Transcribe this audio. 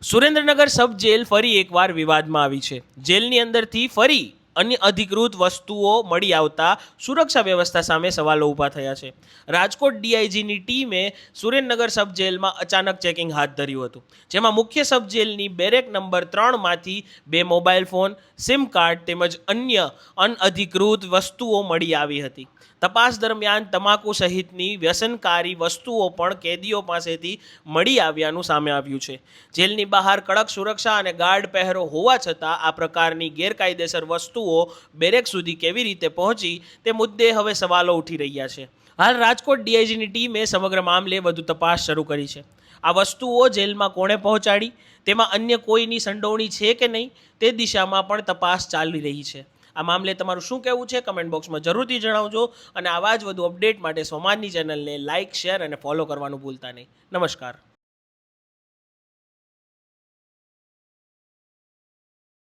સુરેન્દ્રનગર સબ jail ફરી એકવાર વિવાદમાં આવી છે. જેલની અંદરથી ફરી અન્ય અધિકૃત વસ્તુઓ મળી આવતા સુરક્ષા વ્યવસ્થા સામે સવાલો ઊભા થયા છે. રાજકોટ ડીઆઈજીની ટીમે સુરેન્દ્રનગર સબ જેલમાં અચાનક ચેકિંગ હાથ ધર્યું હતું, જેમાં મુખ્ય સબ જેલની બેરેક નંબર 3માંથી 2 મોબાઈલ ફોન, સિમ કાર્ડ તેમજ અન્ય અનઅધિકૃત વસ્તુઓ મળી આવી હતી. તપાસ દરમિયાન તમાકુ સહિતની વ્યસનકારી વસ્તુઓ પણ કેદીઓ પાસેથી મળી આવ્યાનું સામે આવ્યું છે. જેલની બહાર કડક સુરક્ષા અને ગાર્ડ પહેરો હોવા છતાં આ પ્રકારની ગેરકાયદેસર વસ્તુઓ બેરેક સુધી કેવી રીતે પહોંચી તે મુદ્દે હવે સવાલો ઉઠી રહ્યા છે. હાલ રાજકોટ ડીઆઈજીની ટીમે સમગ્ર મામલે વધુ તપાસ શરૂ કરી છે. આ વસ્તુઓ જેલમાં કોણે પહોંચાડી, તેમાં અન્ય કોઈની સંડોવણી છે કે નહીં, તે દિશામાં પણ તપાસ ચાલી રહી છે. આ મામલે તમારું શું કહેવું છે કમેન્ટ બોક્સમાં જરૂરથી જણાવજો અને આવા જ વધુ અપડેટ માટે સોમાજની ચેનલને લાઇક, શેર અને ફોલો કરવાનું ભૂલતા નહીં. નમસ્કાર.